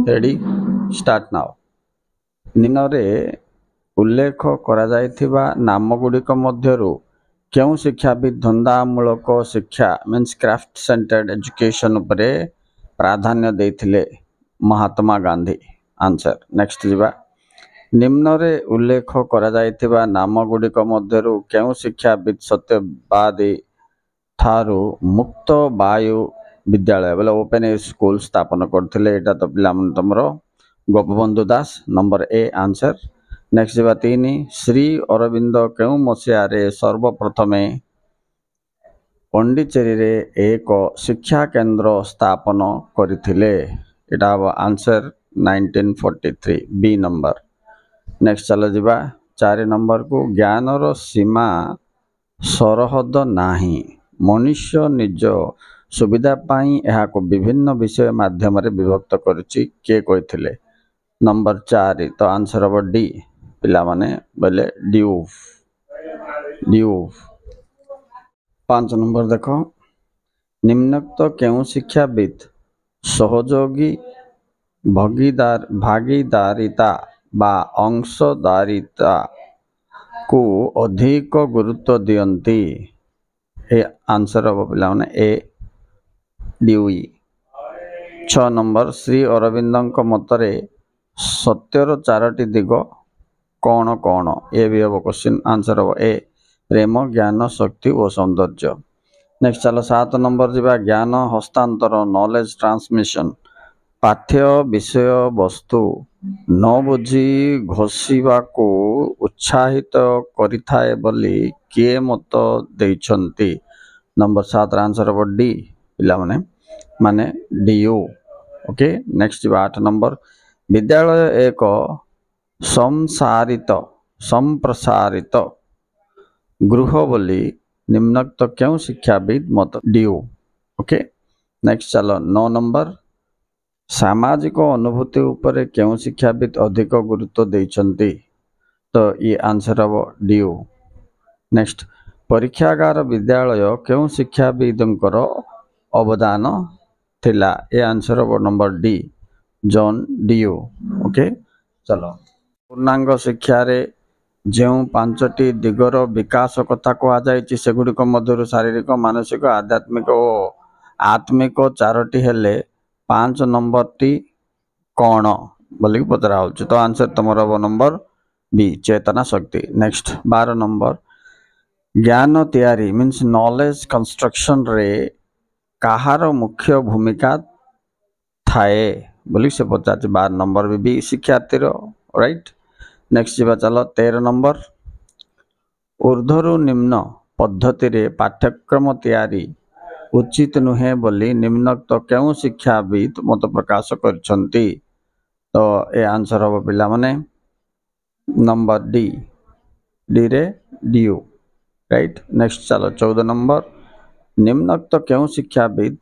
Ready start now निम्न उल्लेख करा जायथिबा नाम गुड़िक मध्यरु क्यों शिक्षाविद धंदामूलक शिक्षा मीन्स क्राफ्ट सेंटर्ड एजुकेशन उपरे प्राधान्य देथिले महात्मा गांधी आंसर नेक्स्ट जीवा निम्न रे उल्लेख करा जायथिबा नाम गुड़िक मध्यरु क्यों शिक्षाविद सत्यवादी थारु मुक्त वायु विद्यालय बोले ओपन एज स्कूल स्थापन करथिले एटा तो पिला मन तमरो गोपबंधु दास नंबर ए आंसर नेक्स्ट जीवा 3 श्री अरविंद केउ मसिया रे सर्वप्रथमे पंडिचेरी रे एक शिक्षा केंद्र स्थापन करथिले एटा आंसर 1943 बी नंबर नेक्स्ट चलो जीवा 4 नंबर को ज्ञान रो सीमा सरहद नाही मनुष्य निज सुविधा पाई यह को विभिन्न विषय माध्यम रे विभक्त करुची के कहिथिले नंबर 4 तो आंसर अब डी पिला माने बोले ड्यूफ 5 नंबर देखो निम्नोक्त केउ शिक्षाविद सहयोगी भागीदारिता बा अंशदारिता को अधिक गुरुत्व दियंती ए आंसर अब पिला माने ए ड्यूई 6 नंबर श्री अरविंदଙ୍କ मतरे सत्यर चारोटी दिग कौन कौन ए भी हम क्वेश्चन आंसर हम ए प्रेम ज्ञान शक्ति और सौंदर्य नेक्स्ट चलो 7 नंबर जीवा ज्ञान हस्तांतर नॉलेज ट्रांसमिशन पाठ्य विषय वस्तु न बुझी घोषिबा को उत्साहित करिथाए बोली किए मत देइछंती नंबर 7 आंसर हम डी पिला माने डीयू ओके नेक्स्ट 8 नंबर विद्यालय एक संप्रसारित गृह बोली निम्नोक्त क्यों शिक्षाविद मत डीयू ओके नेक्स्ट चलो 9 नंबर सामाजिक अनुभूति उपरे क्यों शिक्षाविद अधिक गुरुत्व देइछंती तो ये आंसर हम डीयू नेक्स्ट परीक्षागार विद्यालय क्यों शिक्षाविदंकर अवदान थिला ए आंसर हम number D John DU okay चलो पूर्णांग शिक्षा रे जो 5टी दिगर विकास कथा कहा जायछि सेगुडिक मध्यरु शारीरिक मानसिक आध्यात्मिक और आत्मिक 4टी हेले 5 नंबर टी कौन बोली पचरा होछि तो आंसर तमर अब नंबर बी चेतना शक्ति नेक्स्ट 12 नंबर ज्ञान तैयारी मीन्स नॉलेज कंस्ट्रक्शन रे कहार मुख्य भूमिका थाए बोली से पचार 12 नंबर भी शिक्षार्थी राइट नेक्स्ट जीवा चलो 13 नंबर ऊर्ध्वरु निम्न पद्धति रे पाठ्यक्रम तैयारी उचित नुहे बोली निम्नोक्त क्यों शिक्षाविद मत प्रकाश करछंती तो ए आंसर हम पिला माने नंबर डी रे डीयू राइट नेक्स्ट चलो 14 नंबर निम्नोक्त क्यों शिक्षाविद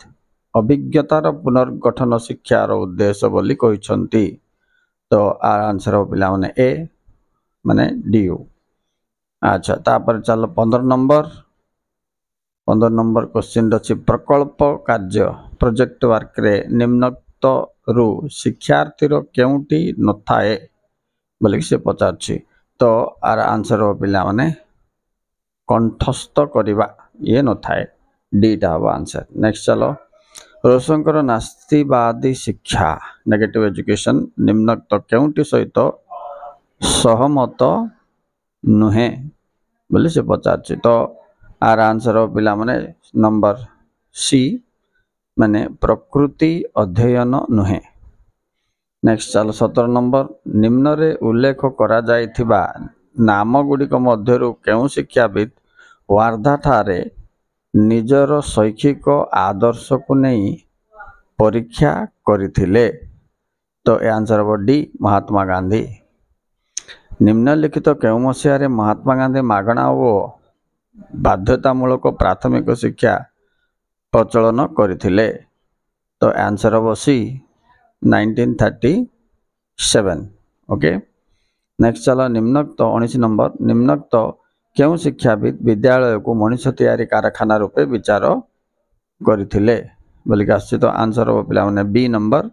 अभिज्ञतार पुनर्गठन शिक्षार उद्देश्य बोली कहिसंती तो आर आंसर हो पिला माने ए माने डीयू अच्छा तापर चलो 15 नंबर क्वेश्चन अछि प्रकल्प कार्य प्रोजेक्ट वर्क रे निम्नोक्त रु शिक्षार्थी रो केउटी नथाए बोली से पचारछि तो आर आंसर हो पिला माने कंठस्थ करिबा ये नथाए डी टा हो आंसर नेक्स्ट चलो रोशंकर नास्तिवादी शिक्षा नेगेटिव एजुकेशन निम्नोक्त केउटी सहित सहमत नुहे बोली से पचारछि तो आर आंसर हो पिला माने नंबर सी माने प्रकृति अध्ययन नुहे नेक्स्ट चलो 17 नंबर निम्न रे उल्लेख करा जायथिबा नाम गुड़िक मध्यरु केउ शिक्षाविद वार्धा ठारे निजर शैक्षिक आदर्श को नहीं परीक्षा करथिले तो ए आंसर हो डी महात्मा गांधी निम्नलिखित केउ मसिया रे महात्मा गांधी मागणा ओ बाध्यतामूलक प्राथमिक शिक्षा प्रचलन करथिले तो आंसर हो सी 1937 ओके नेक्स्ट चलो निम्नोक्त 19 नंबर निम्नोक्त क्यों शिक्षाविद विद्यालय को मनुष्य तैयारी कारखाना रूपे विचार करथिले बोलिक आछि तो आंसर हो पिला माने B number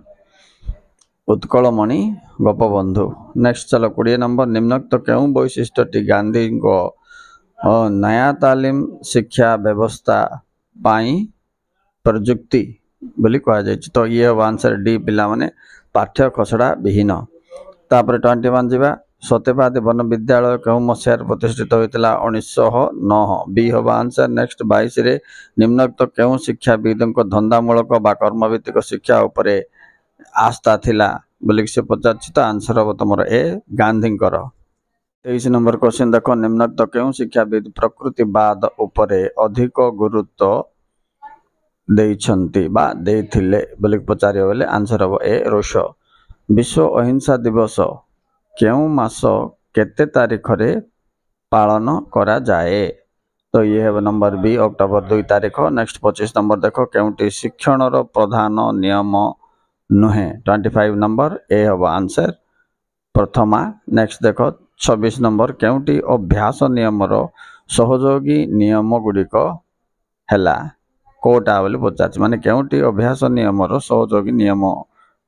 Utkalmani Gopabandhu. Next चलो 20 नंबर निम्नोक्त क्यों वैशिष्ट्यटी गांधी को नया तालीम शिक्षा व्यवस्था पाई प्रजुक्ति बोली कहा जाए तो ये हम आंसर डी पिला माने पाठ्य खसड़ा विहीन। तापर 21 जीवा सत्यवादी वन विद्यालय क्यों मसीहार प्रतिष्ठित होता 1909 बी हम आंसर। नेक्स्ट 22 रे निम्नोक्त क्यों शिक्षाविद धंदामूलक बा कर्मभित्तिक शिक्षा उपरे आस्था थिला बोली से पचार तो आंसर हम तुम ए गांधी। 23 नंबर क्वेश्चन देख निम्नोक्त क्यों शिक्षाविद प्रकृतिवाद उपरे अधिक गुरुत्व देइछंती बा देइथिले बोली पचारे बोले आंसर हम ए रोष। विश्व अहिंसा दिवस क्यों मास केते तारीख रे पालन करा जाए तो ये है नंबर बी अक्टोबर 2 तारीख। नेक्स्ट 25 नंबर देख क्योंटी शिक्षण रो प्रधान नियम नुहे 25 नंबर ए हम आंसर प्रथमा। नेक्स्ट देख 26 नंबर क्योंटी अभ्यास नियम रो सहयोगी नियम गुड़िक हैला कोटा बोली पचार माने क्योंटी अभ्यास नियम रो सहयोगी नियम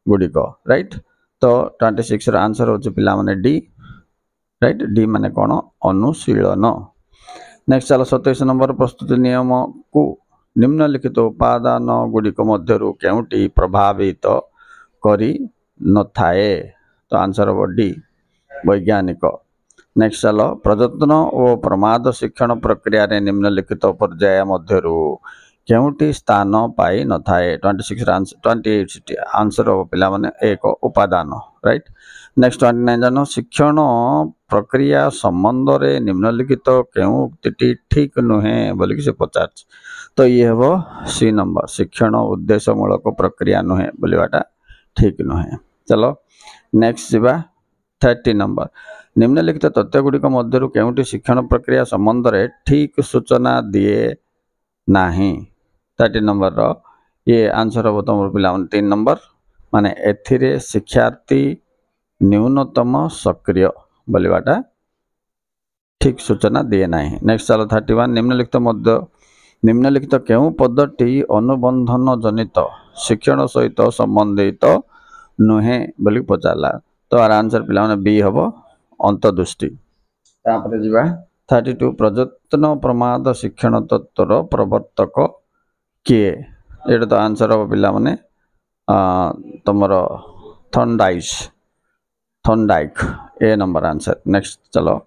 गुड़िक राइट। तो 26 रो आंसर हो पिला माने डी राइट डी माने कौन अनुशीलन। नेक्स्ट चलो 27 नंबर प्रस्तुति नियम को निम्नलिखित उपादान गुड़िक मध्यरु केउटी प्रभावित करी न थाए तो आंसर हो डी वैज्ञानिक। नेक्स्ट चलो प्रजत्न और प्रमाद शिक्षण प्रक्रिया रे निम्नलिखित पर्याय मध्यरु केउटी स्थान पाई न थाए 26 28 आंसर हो पिला माने एक उपादान राइट। नेक्स्ट 29 जानो शिक्षण प्रक्रिया संबंध रे निम्नलिखित क्यों उक्ति ठीक नुहे बोली से पचार तो ये हम सी नंबर शिक्षण उद्देश्यमूलक प्रक्रिया नुहे बोलवाटा ठीक नुहे। चलो नेक्स्ट जीवा 30 नंबर निम्नलिखित तथ्य गुड़िक मध्यरु केउटी शिक्षण प्रक्रिया संबंध रे ठीक सूचना दिए नाही 30 नंबर रो ये आंसर हम तुम पिला 3 नंबर माने एथिरे शिक्षार्थी न्यूनतम सक्रिय बोलवाटा ठीक सूचना दिए नाही। नेक्स्ट चलो 31 निम्नलिखित क्यों पदटी अनुबंधन जनित शिक्षण सहित संबंधित नुहे बोली पचारा तो आर आंसर पिला माने बी हम अंतदृष्टि। तापर जीवा 32 प्रजत्न प्रमाद शिक्षण तत्वर प्रवर्तक किए ये तो आंसर हम पिला माने तुमर थर्नडाइक ए नंबर आंसर। नेक्स्ट चलो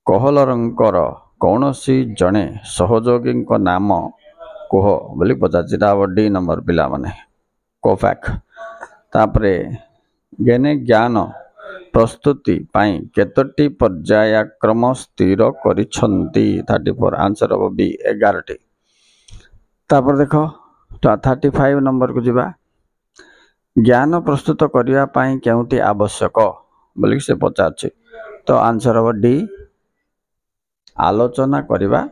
कोहलरंकर कौन सी जड़े सहयोगी नाम कह बोली पचार डी नंबर पिला माने कोफैक। तापरे गेने ज्ञान प्रस्तुति पाई केतोटी पर्यायक्रम स्थिर करिछंती 34 आंसर हम बी 11टी। तापर देख 35 नंबर को जीवा ज्ञान प्रस्तुत करिया पाई केउटी आवश्यक बोली से पचार तो आंसर हम डी आलोचना करिवा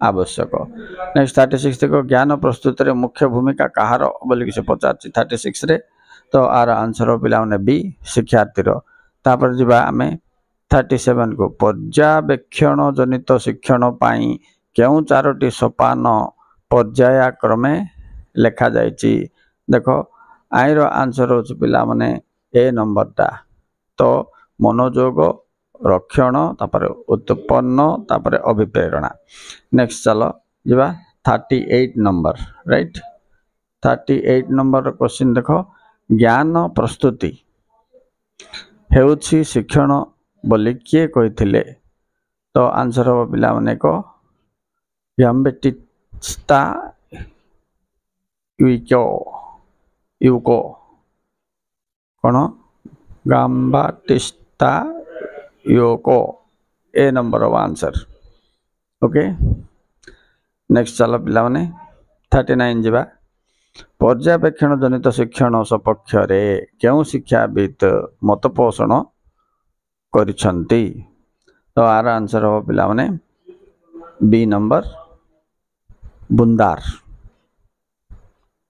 आवश्यक। नेक्स्ट 36 देखो ज्ञान प्रस्तुत रे मुख्य भूमिका कहार बोली से पचार 36 रे तो आर आंसर हो पिला माने बी शिक्षार्थी रो। तापर जीवा आमे 37 को पर्यवेक्षण जनित शिक्षण पाई केउ चारोटी सोपान पर्यायक्रमे लेखा जायछि देखो आईर आंसर हो पिला माने ए नंबरटा तो मनोयोग रक्षण तापर उत्पन्न तापर अभिप्रेरणा। नेक्स्ट चलो जीवा 38 नंबर राइट 38 नंबर क्वेश्चन देखो ज्ञान प्रस्तुति हेउछि शिक्षण बोली किए कहिथिले तो आंसर हम पिला माने को गम्बेटिस्ता यूको कौन गाम्बाटिस्ता यूको a number of answer okay. Next चलो पिला माने 39 जीवा पर्यवेक्षण जनित शिक्षण सपक्ष रे क्यों शिक्षाविद मत पोषण करिछंती तो आर आंसर हो पिला माने बी नंबर बुंदार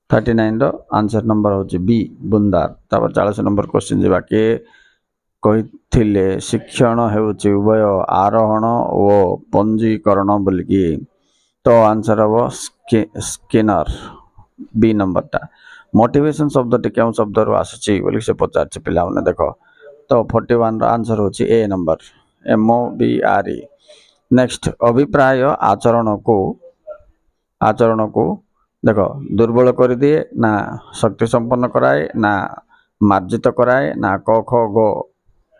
39 रो आंसर नंबर होची बी बुंदार। तापर 40 नंबर क्वेश्चन जीवा के कहिथिले शिक्षण हेउची उभय आरोहण और पंजीकरण बोलिकी तो आंसर हम स्किनर बी नंबरटा मोटिवेशन शब्दटी केउं शब्दरू आସୁଛି ବୋଲି ସେ ପଚାରିଛି ପିଲାମାନେ ଦେଖ ତ 41 ର आंसर होची ए नंबर MOBRE। नेक्स्ट अभिप्राय आचरण को देख दुर्बल कर दिए ना शक्ति संपन्न कराए ना मार्जित कराए ना क ख ग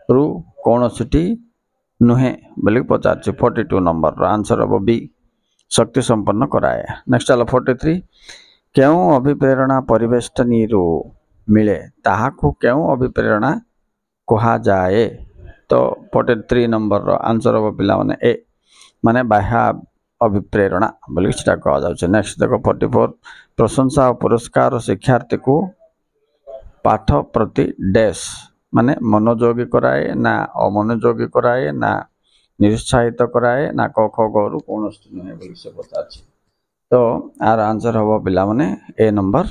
रु कौन सिटी नुहे बोली पचार 42 नंबर आंसर हम बी शक्ति संपन्न कराए। नेक्स्ट चलो 43 क्यों अभिप्रेरणा परिवेष्टनी रु मिले ताहाकु क्यों अभिप्रेरणा कहा जाए तो 43 नंबर आंसर हम पिला माने ए माने बाह्य अभिप्रेरणा बोली कहा जाए। नेक्स्ट देखो 44 प्रशंसा और पुरस्कार शिक्षार्थी को पाठ प्रति डैश माने मनोयोगी कराए ना अमनोयोगी कराए ना निरुत्साहित कराए ना क ख ग रु कौन नुहे बोली से पचार तो आर आंसर हम पिला माने ए नंबर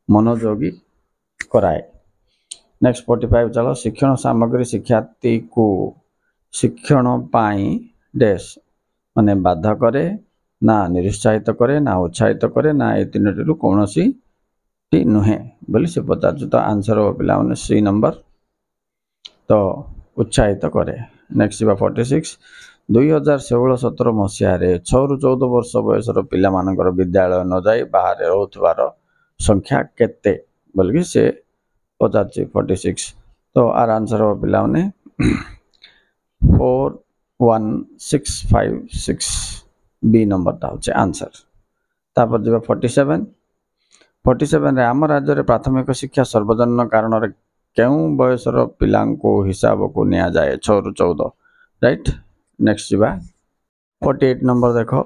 मनोयोगी कराए। नेक्स्ट 45 चलो शिक्षण सामग्री शिक्षार्थी को शिक्षण पाई डैश माने बाधा करे ना निरुत्साहित करे ना उत्साहित करे ना ए तीनोटी कौन सी नुहे बोली से पचार तो आंसर हो पिला माने सी नंबर तो उत्साहित करे। नेक्स्ट 46 2016-17 मसीह 6 रु 14 वर्ष बयसर पिला मानकर विद्यालय न जाई बाहर रोथवार संख्या केते बोली से पचार 46 तो आर आंसर हो पिला माने 41656 बी नंबर टा होचे आंसर। तापर जब 47 रे आम राज्य रे प्राथमिक शिक्षा सर्वजन कारण रे केउं बयसर पिला को हिसाब को निया जाए 6 रु 14 राइट। नेक्स्ट जीवा 48 नंबर देखो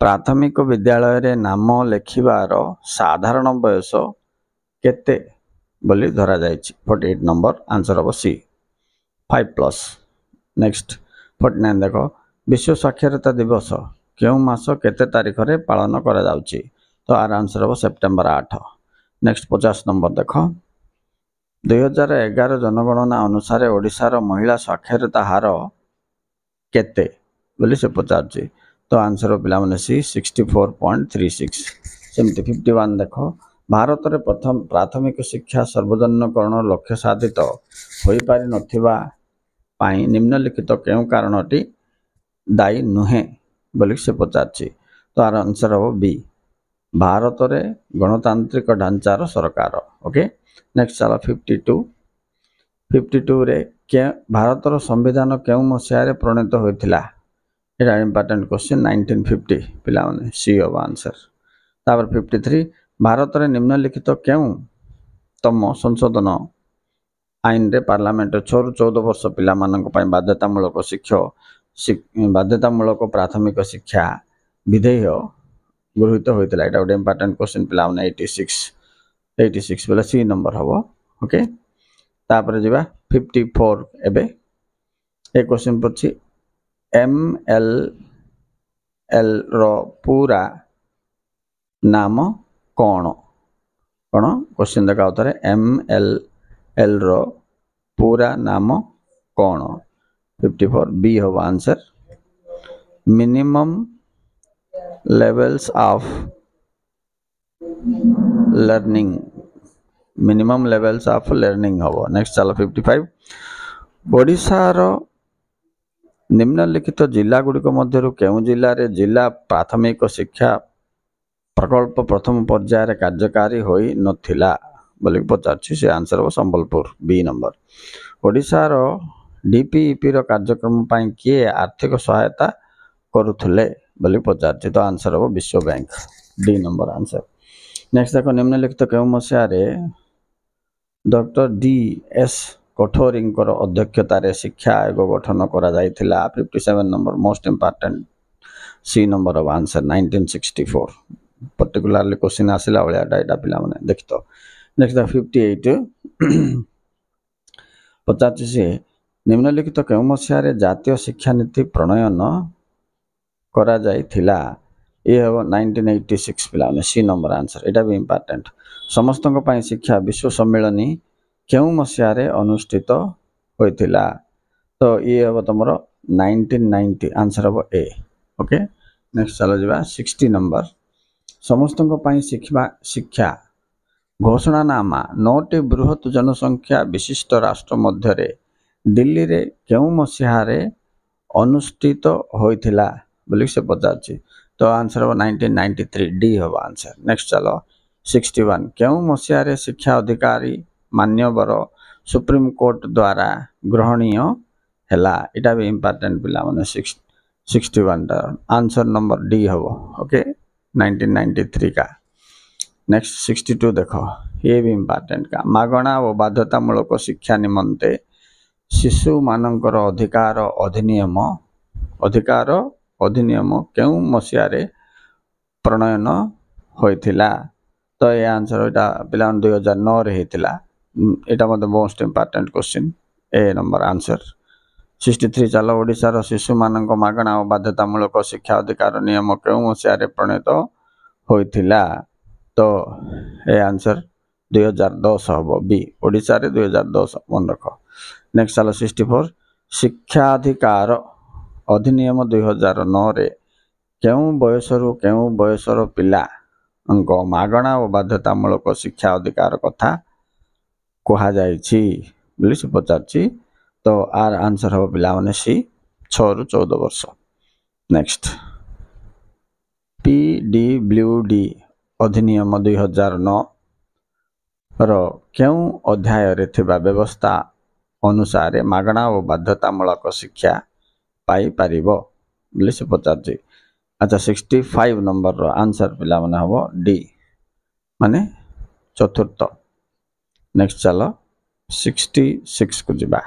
प्राथमिक विद्यालय रे नाम लेखिबार साधारण बयस केते बोली धरा जायछि 48 नंबर आंसर हम सी 5+। नेक्स्ट 49 देखो विश्व साक्षरता दिवस केउं मास केते तारीख रे पालन करा जाउछि तो आर आंसर हम सेप्टेम्बर 8। नेक्स्ट 50 नंबर देखो 2011 जनगणना अनुसार ओडिशार महिला साक्षरता हार केते बोली से पचार तो आंसर पिला माने सी 64.36। सेमती 51 देखो भारत रे प्रथम प्राथमिक शिक्षा सर्वजनकरण लक्ष्य साधित होई पारि नथिबा पाई निम्नलिखित केउं कारणटी दायी नुहे बोली से पचार तो आर आंसर हम बी भारत रे गणतांत्रिक ढांचार सरकार। ओके नेक्स्ट चलो 52 रे के भारतर संविधान केउं मसीह रे प्रणीत होइथिला एटा इंपोर्टेंट क्वेश्चन 1950 पिला माने सी ऑफ आंसर। तापर 53 भारत रे निम्नलिखित केउं तम संशोधन आईन रे पार्लियामेंट 6 रु 14 वर्ष पिला मानक पई बाध्यतामूलक प्राथमिक शिक्षा विधेय गृहीत होइतिला एटा गोटे इंपोर्टेंट क्वेश्चन पिला माने 86 बोले सी नंबर हबो। ओके तापर जिबा 54 एबे ए क्वेश्चन पछि MLL रो पूरा नाम कौन क्वेश्चन देखा उतरे MLL रो पूरा नाम कौन 54 बी हो answer minimum levels of learning हम। नेक्स्ट चलो 55 ओडिशा रो निम्नलिखित जिला गुड़िक मध्यरु केउं जिला रे जिला प्राथमिक शिक्षा प्रकल्प प्रथम पर्याय रे कार्यकारी होई नथिला बोली पचारछि से आंसर हो संबलपुर बी नंबर। ओडिशा रो डीपीईपी रो कार्यक्रम पई किए आर्थिक सहायता करुथले बोली पचारछि तो आंसर हो विश्व bank D number answer. Next देखो निम्नलिखित केउं मसीहा रे डॉक्टर DS कठोरींकर अध्यक्षता रे शिक्षा आयोग गठन करा जायथिला 57 number most important C number of answer 1964 particularly question आसिला वाला डाटा पिला माने देखतो। नेक्स्ट 58 50 निम्नलिखित केउं मसीहा रे जातीय शिक्षा नीति प्रणयन करा जायथिला ये हो 1986 पिला माने सी नंबर आंसर एटा भी इंपोर्टेंट। समस्तक पई शिक्षा विश्व सम्मेलनी केउं मसीहा रे अनुष्ठित होइथिला तो ये हम तुमरो 1990 आंसर हम ए। ओके नेक्स्ट चलो जिबा 60 नंबर ସମସ୍ତଙ୍କ ପାଇଁ ଶିକ୍ଷା ଘୋଷଣାନାମା 9ଟି ବୃହତ ଜନସଂଖ୍ୟା ବିଶିଷ୍ଟ ରାଷ୍ଟ୍ର ମଧ୍ୟରେ ଦିଲ୍ଲୀରେ କେଉଁ ମସିହାରେ ଅନୁଷ୍ଠିତ ହୋଇଥିଲା ବୋଲି ସେ ପଚାରୁଛି। ତ ଆନ୍ସର ହେବ 1993 ଡି ହେବ ଆନ୍ସର। ନେକ୍ସଟ ଚାଲ 61 କେଉଁ ମସିହାରେ ଶିକ୍ଷା ଅଧିକାରୀ ମାନ୍ୟବର ସୁପ୍ରିମକୋର୍ଟ ଦ୍ୱାରା ଗ୍ରହଣୀୟ ହେଲା। ଏଇଟା ବି ଇମ୍ପୋର୍ଟାଣ୍ଟ ପିଲାମାନେ 61ଟା आंसर नंबर डी हम ओके 1993 का। नेक्स्ट 62 देखो ये भी इम्पोर्टेंट का मागणा और बाध्यतामूलक शिक्षा निमंते शिशु मानकर अधिकार अधिनियम क्यों मसीहारे प्रणयन होइथिला। तो ये आंसर एटा पिला 2009 रे हेतिला। एटा मते मोस्ट इम्पोर्टेंट क्वेश्चन ए नंबर आंसर। 63 चलो ओडिशार शिशु मानक मागणा और बाध्यतामूलक शिक्षा अधिकार नियम क्यों मसीहारे प्रणीत होइथिला। तो ए आंसर 2010 हम बी ओडिशा रे 2010 मन रख। नेक्स्ट चलो 64 शिक्षा अधिकार अधिनियम 2009 रे क्यों बयसर पिला मागणा और बाध्यतामूलक शिक्षा अधिकार कथा कहा जायछि बोली से पचारछि। तो आर आंसर हम पिला माने सी 6 रु 14 वर्ष। नेक्स्ट पीडब्ल्यूडी अधिनियम 2009 रो क्यों अध्याय रे थिबा व्यवस्था अनुसार मागणा और बाध्यतामूलक शिक्षा पाई पारिबो बोली से पचारछि। अच्छा 65 नंबर रो आंसर पिला माने हबो डी माने चतुर्थ। नेक्स्ट चलो 66 को जिबा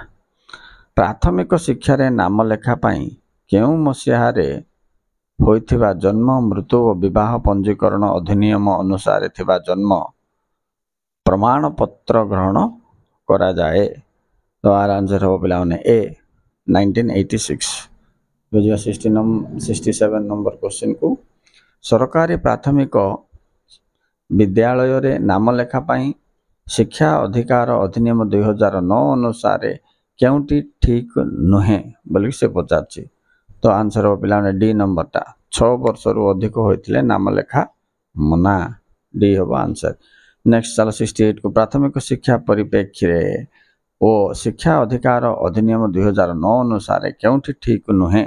प्राथमिक शिक्षा रे नाम लेखा पाई केउं मसिहारे होइथिबा जन्म मृत्यु और विवाह पंजीकरण अधिनियम अनुसार थिबा जन्म प्रमाण पत्र ग्रहण करा जाए। तो आर आंसर हो पिला माने ए 1986 बुझिया 67 नंबर क्वेश्चन को सरकारी प्राथमिक विद्यालय रे नाम लेखा पाई शिक्षा अधिकार अधिनियम 2009 अनुसार क्योंटी ठीक नुहे बोली से पचारछि। तो आंसर हो पिला डी नंबर टा 6 वर्ष रु अधिक होइथिले नाम लेखा मना डी हो आंसर। नेक्स्ट चलो 68 को प्राथमिक शिक्षा परिप्रेक्षी रे ओ शिक्षा अधिकार अधिनियम 2009 अनुसार क्योंटी ठीक नुहे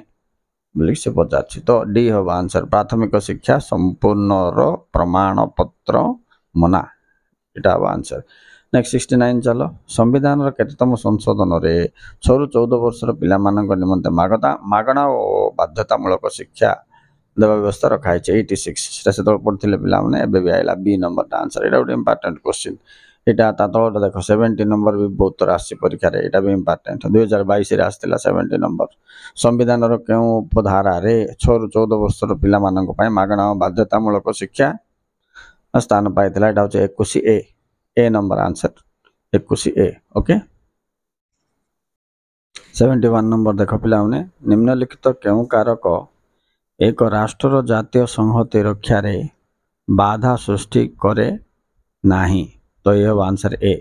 बोली से पचारछि। तो डी हो आंसर प्राथमिक शिक्षा संपूर्ण रो प्रमाण पत्र मना एटा हो आंसर। नेक्स्ट 69 चलो संविधान केतम संशोधन रे 6 रु 14 वर्षर पिला मानक निमंते मागणा और बाध्यतामूलक शिक्षा देवा व्यवस्था रखा है 86 सेटा से तो पढ़थिले पिला माने एबे भी आइला बी नंबर ता आंसर। एटा ଗୋଟେ इंपोर्टेंट क्वेश्चन एटा ता तळटा देखो 70 नंबर भी बहुत राशि परीक्षा रे एटा भी इंपोर्टेंट 2022 रे आस्तिला 70 नंबर संविधान रो केउ उपधारा रे 6 रु 14 वर्षर पिला मानक पय मागणा और बाध्यतामूलक शिक्षा स्थान पाइथिला। एटा होचे 21 ए नंबर आंसर 21 ए ओके। 71 नंबर देखो पिला माने निम्नलिखित केउ कारक एक राष्ट्र जातीय संहति रक्षा रे बाधा सृष्टि करे नाही। तो ये आंसर ए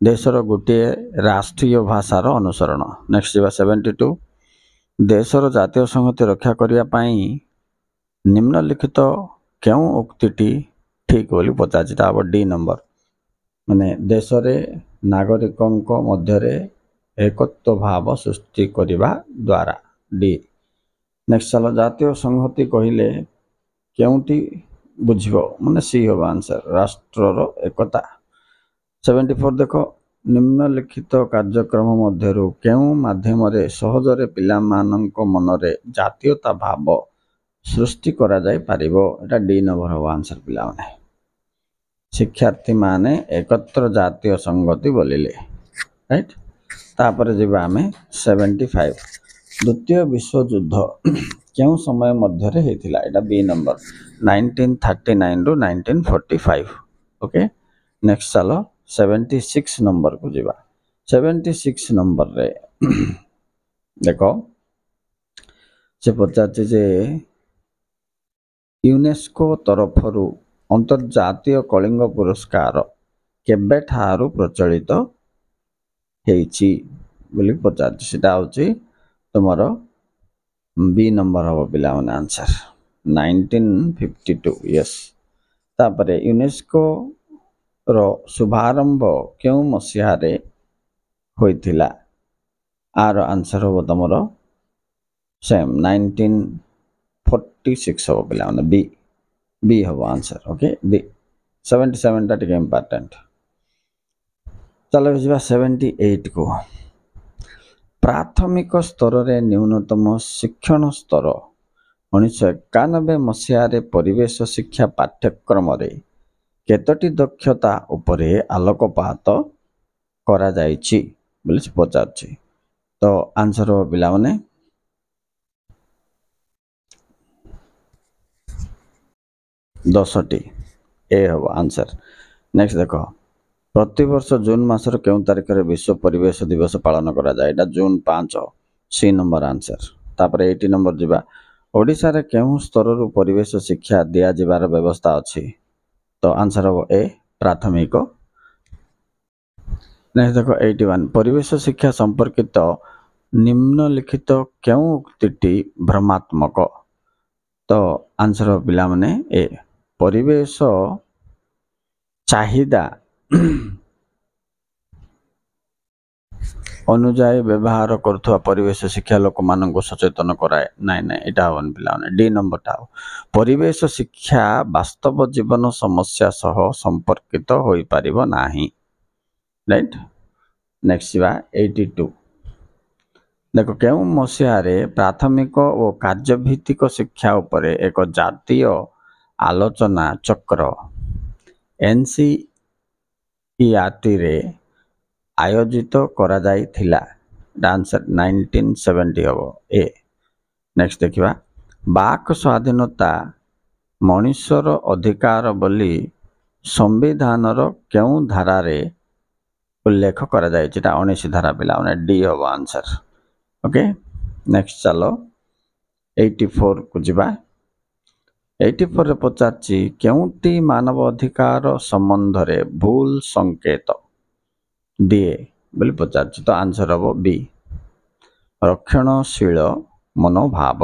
देशर गोटे राष्ट्रीय भाषार अनुसरण। नेक्स्ट जीवा 72 देशर जातीय संहति रक्षा करिया पई निम्नलिखित केउ उक्तिटी ठीक बोली पचारछि। ता डी नंबर माने देश रे नागरिकंक मध्यरे एकत्व भाव सृष्टि करिबा द्वारा डी। नेक्स्ट चलो जातीय संहति कहिले केउटी बुझिबो माने सी हो आंसर राष्ट्रर एकता। 74 देखो निम्नलिखित कार्यक्रम मध्यरु केउ माध्यम रे सहज रे पिला मानक मनरे जातीयता भाव सृष्टि करा जाय पारिबो। एटा डी नंबर हो आंसर पिला माने शिक्षार्थी माने एकत्र जातीय संगति बोलिले राइट। तापर जिबा हमें 75 द्वितीय विश्व युद्ध क्यों समय मध्य रे हेतिला। एटा बी नंबर 1939 रु 1945 ओके। नेक्स्ट चलो 76 नंबर को जिबा 76 नंबर रे देखो से पचारछि जे यूनेस्को तरफरु अंतर्जातीय कलिंग पुरस्कार केबे ठारू प्रचलित हेछि बोली पचारछि। सेटा होछि तुमरो बी नंबर हो पिला माने आंसर 1952 यस तापरे यूनेस्को रो शुभारंभ क्यों मसीहारे होइथिला आर आंसर हो तमरो सेम 1946 हो पिला माने बी हो आंसर ओके डी 77 टा टिके इंपोर्टेंट चलो जिबा 78 को प्राथमिक स्तर रे न्यूनतम शिक्षण स्तर 1991 मसीहारे परिवेश शिक्षा पाठ्यक्रम रे केतोटी दक्षता उपरे आलोकपात करा जायछि बोले पचारछि तो आंसर हो पिला माने 10टी ए हो आंसर नेक्स्ट देखो प्रति वर्ष जून मासर केउ तारिख रे विश्व परिवेश दिवस पालन करा जाय एटा जून 5 सी नंबर आंसर तापर 80 नंबर जिबा ओडिसा रे केउ स्तर रु परिवेश शिक्षा दिया जिबार व्यवस्था अछि तो आंसर हो ए प्राथमिक नेक्स्ट देखो 81 परिवेश शिक्षा संपर्कित निम्नलिखित केउ उक्तिटी भ्रमात्मक तो आंसर हो पिला माने ए परिवेश चाहिदा अनुजाई व्यवहार करथुवा परिवेश शिक्षा लोक मानन को सचेतन कराए नाइ नाइ एटा हवन पिला माने डी नंबर टा परिवेश शिक्षा वास्तव जीवन समस्या सह संपर्कित होई परिबो नाही राइट नेक्स्ट बा 82 देखो केउ मसिहारे प्राथमिक और कार्यभित्तिक शिक्षा उपरे एक जातीय आलोचना चक्र एनसीईआरटी रे आयोजित करा जाई थिला आंसर 1970 हो ए नेक्स्ट देखिबा बाक स्वाधीनता मनुष्यर अधिकार बोली संविधान रो केउ धारा रे उल्लेख करा जाय जेटा 19 धारा पिला माने डी हो आंसर ओके नेक्स्ट चलो 84 को जिबा 84 रे पचारची केउटी मानव अधिकार संबंध रे भूल संकेत दिए बोली पचारची तो आंसर हो बी रक्षणशील मनोभाव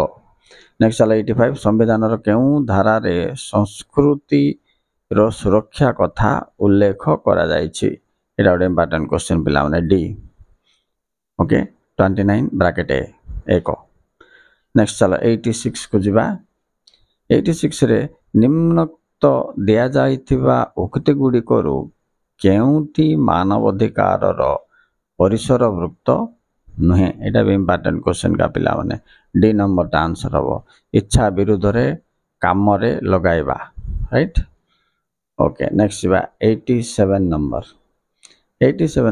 नेक्स्ट चलो 85 संविधान रो केउ धारा रे संस्कृति रो सुरक्षा कथा उल्लेख करा जायछि एटा ओडे इंपोर्टेंट क्वेश्चन पिला माने डी ओके 29 ब्रैकेट ए एको नेक्स्ट चलो 86 को जिबा 86 रे निम्नोक्त दिया जाइथिबा उक्ति गुडी करू केउटी मानव अधिकार रो परिसर वृत्त नुहे एटा भी इंपोर्टेंट क्वेश्चन का पिला माने डी नंबर टा आंसर हो इच्छा विरुद्ध रे काम रे लगाइबा राइट ओके नेक्स्ट जिबा 87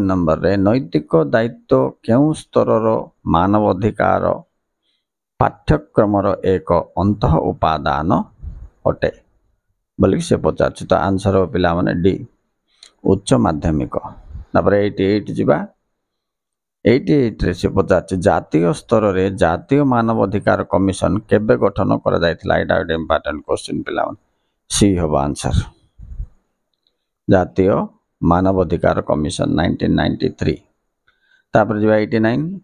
नंबर रे नैतिक दायित्व केउ स्तर रो मानव अधिकार पाठ्यक्रम रो एक अंत उपादान अटे बोली से पचार तो आंसर हो पिला माने डी उच्च माध्यमिक तापर 88 जिबा 88 रे से पचार जातीय स्तर रे जातीय मानव अधिकार कमिशन केबे गठन करा जायथिला एटा एक इंपोर्टेंट क्वेश्चन पिला माने सी हो आंसर जातीय मानव अधिकार कमिशन 1993 तापर जिबा 89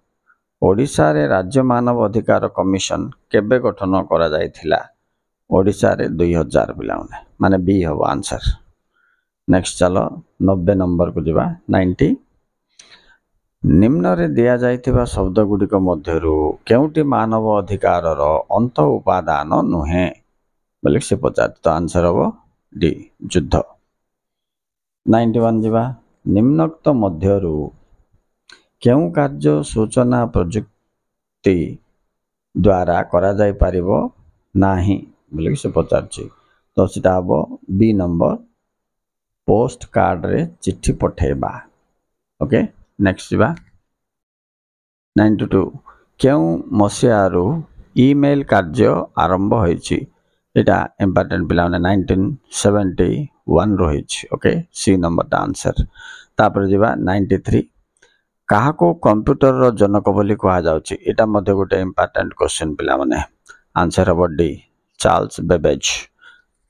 ओडिसा रे राज्य मानव अधिकार कमिशन केबे गठन करा जायथिला ओडिसा रे 2000 पिला माने बी हो आंसर नेक्स्ट चलो 90 नंबर को जिबा 90 निम्न रे दिया जायथिबा शब्द गुडी को मध्यरु केउटी मानव अधिकार रो अंत उपादान नुहे बोले से पचार तो आंसर हो डी युद्ध 91 जिबा निम्नोक्त मध्यरु केउ कार्य सूचना प्रयुक्ति द्वारा करा जाय परिबो नाही बोले से पचारछि तो सेटा हो बी नंबर पोस्ट कार्ड रे चिट्ठी पठेबा ओके नेक्स्ट जिबा 92 केउ मसियारू ईमेल कार्य आरंभ होइछि एटा इंपोर्टेंट पिला 1971 रहिछि ओके सी नंबर ता आंसर तापर जिबा 93 काहा को कंप्यूटर रो जनक बोली कहा जाउछि एटा मध्ये गोटे इंपोर्टेंट क्वेश्चन पिला माने आंसर हो डी चार्ल्स बेबेज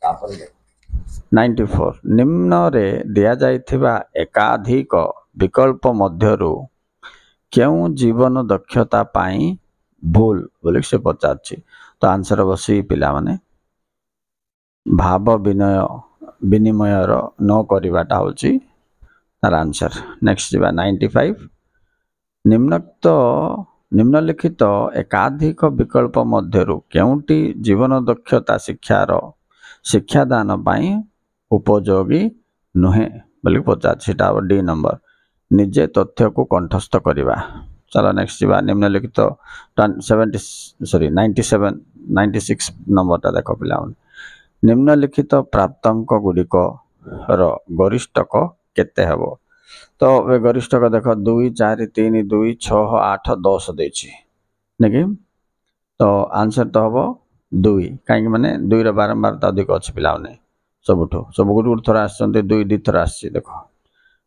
तापर 94 निम्न रे दिया जायथिबा एकाधिक विकल्प मध्यरु केउ जीवन दक्षता पाई भूल बोले से पचारछि तो आंसर हो सी पिला माने भाव विनय विनिमयर न करवाटा हूँ तार आंसर। नेक्स्ट जी 95 निम्नलिखित एकाधिक विकल्प मध्यरु केउंटी जीवन दक्षता शिक्षादान पाई उपयोगी नुहे बोली पचार डी नंबर निजे तथ्य को कंठस्थ करवा। चलो नेक्स्ट जी निम्नलिखित 96 नंबर देख पिला निम्नलिखित प्राप्तांक गुड़िक गरिष्ठक केते हेबो। तो गरिष्ठक देख 2 4 3 2 6 8 10 देछि नेकी तो आंसर तो हम 2 कहीं माने 2 बारंबार अधिक अच्छे पिला सब गोटे थर आस 2 2 थर आस देख।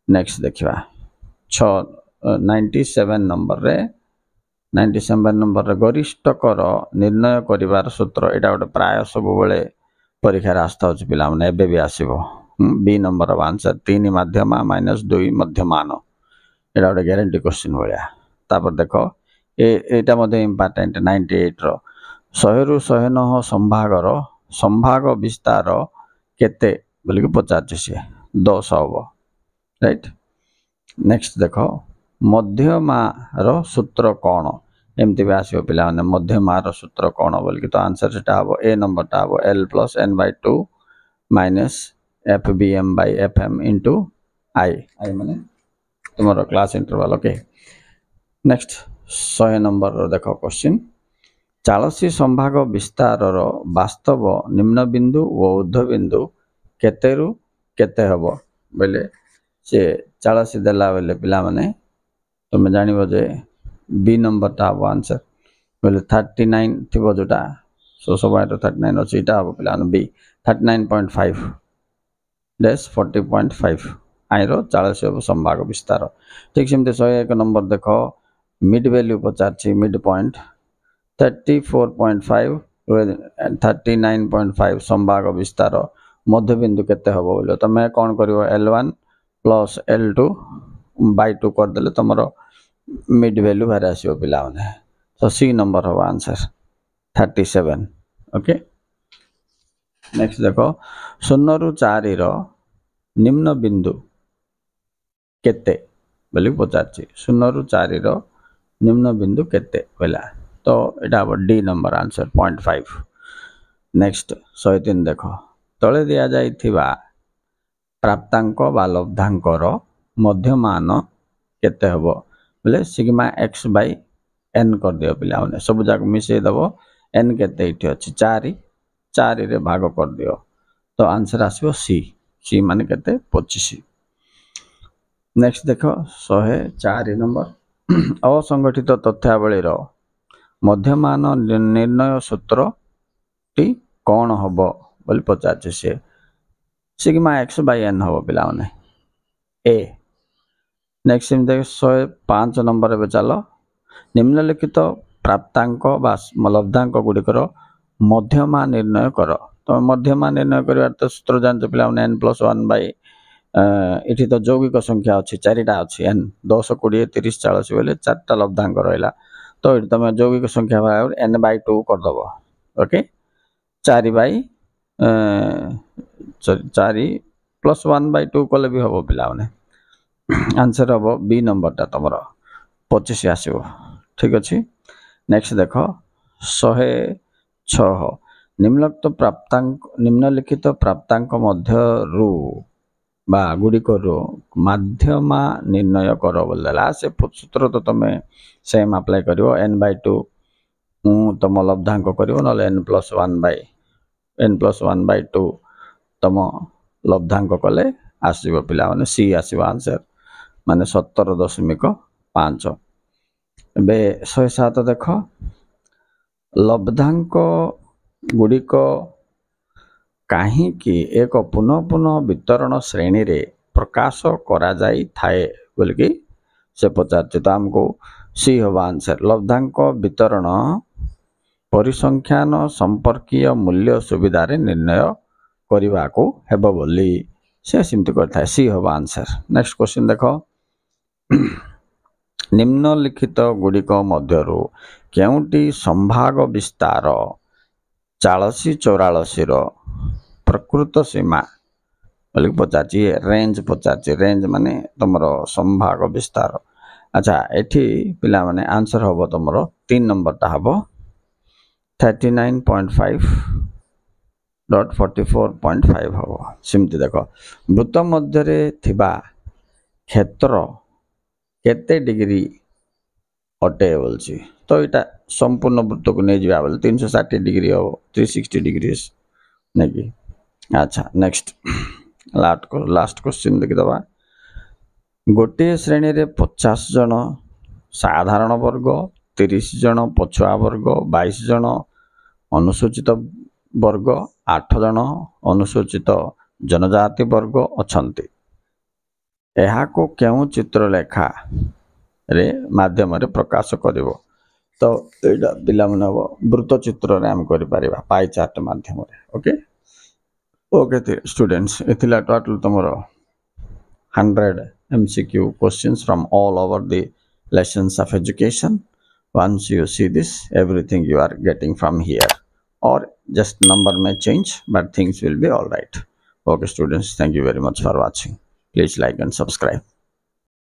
नेक्स्ट देखा 97 नंबर गरिष्ठकर निर्णय करिवार सूत्र एटा गोटे प्राय सब बेले परीक्षा आस्था हो पिला एबे भी आसीबो। बी नंबर आंसर 3 मध्यमा -2 मध्यमान एटा गोटे ग्यारंटी क्वेश्चन भाया। तापर देख एटा मध्य इम्पोर्टेंट 98 रो 100 रु 109 संभाग विस्तार केते बोलिक पचार सी 10 हम राइट। नेक्स्ट देख मध्यमार सूत्र कौन एमती भी आसो पिला मध्यमार सूत्र कौन बोलिक तो आंसर से हम ए नंबर हम L+N/2 - FBM/FM इंटू आई माने तुम्हारा class interval. Okay next 100 number देख क्वेश्चन चालसी संभाग विस्तार वास्तव निम्न बिंदु व ऊर्ध्व बिंदु केतेरु केते हबो बोले से चालसी देला बेले पिला माने तुम जानिबो जे बी नंबर ता हबो आंसर बोले 39 थिबो जोटा 39 अछि ता हबो पिला बी 39.5 डेस 40.5 आइरो चालसी हबो संभाग विस्तार। ठीक सेमते 101 नंबर देखो मिड वैल्यू पचार मिड पॉइंट 34.5 39.5 संभाग विस्तार मध्य बिंदु केते हबो बोलो तमे कोन करिवो L1 + L2/2 कर देले तमरो मिड वैल्यू बाहर आसीबो पिला माने तो सी नंबर हबो आंसर 37। ओके नेक्स्ट देखो 0 रु 4 रो निम्न बिंदु केते बोली पचार 0 रु 4 रो निम्न बिंदु केते बोला तो एटा डी नंबर आंसर 0.5। नेक्स्ट 103 देखो तले दिया जाइथिबा प्राप्तांक बा लब्धांकर मध्यमान केते हबो बोले सिग्मा x/n कर दियो पिला माने सब जाक मिसे दबो n केते इठी अछि 4 रे भाग कर दियो तो आंसर आसीबो सी माने केते 25। नेक्स्ट देखो 104 नंबर असंगठित तथ्यावली रो मध्यमान निर्णय सूत्र टी कौन हबो बोली पचार से सिग्मा x/n हबो पिला माने ए। नेक्स्ट देख 105 नंबर ए चलो निम्नलिखित प्राप्तांक बा लब्धांक गुड़िकर मध्यमा निर्णय कर। तो मध्यमा निर्णय कर तो सूत्र जान पिला माने n+1/, इठी तो यौगिक संख्या अच्छी 4टा अच्छी n 10 20 30 40 बोले 4टा लब्धांक रहा तो ये तुम यौगिक संख्या n/2 करदेव। ओके 4 +1/2 कले भी हम पिला माने आंसर हम बी नंबर टा तुम 25 आसो। ठीक अच्छे नेक्स्ट देख 106 निम्नलिखित प्राप्तांक मध्यरु बा गुड़िकर माध्यमा निर्णय कर बोलदेला से सूत्र तो तुम सेम अप्लाई कर n/2 तुम लब्धांक कर n+1/2 तुम लब्धांक कले आसो पिला माने सी आसो आंसर माने 17.5। बे 107 देख लब्धांक गुड़िक कहीं एक पुनः पुनः वितरण श्रेणी रे प्रकाश करा जाई थाए बोलिकी से पचार तो आमको सी हम आंसर लब्धांक वितरण परिसंख्यान संपर्कीय मूल्य सुविधा रे निर्णय करने को हेबो बोली से सिमती करता है सी हम आंसर। नेक्स्ट क्वेश्चन देख निम्नलिखित गुड़िक मध्यरु केउंटी संभाग विस्तार 40 44 प्रकृत सीमा बोल पचार रेंज पचार रेंज माने तुम संभाग विस्तार। अच्छा एठी पिला माने आंसर हम तुम 3 नंबर टा हम 39.5.44.5 हम सिमती देख वृत्त मध्य थिबा क्षेत्र केते डिग्री अटे बोलছি तो यहाँ संपूर्ण वृत्त को नहीं जा 360 डिग्री हम 360 डिग्री नहीं कि। अच्छा नेक्स्ट लास्ट क्वेश्चन देखिदबा गोटे श्रेणी रे 50 जन साधारण वर्ग 30 जन पछुआ वर्ग 22 जन अनुसूचित वर्ग 8 जन अनुसूचित जनजाति वर्ग अछंती एहा को केउ चित्रलेखा रे माध्यम रे प्रकाश करिवो तो एटा पिला मन वृत्त चित्र रे हम करि परिबा पाई चार्ट माध्यम रे। ओके ओके स्टूडेंट्स एथिला टोटल तमरो 100 MCQ questions from all over the lessons of education. Once you see this, everything you are getting from here, or just number may change but things will be all right. Okay students, thank you very much for watching. Please like and subscribe.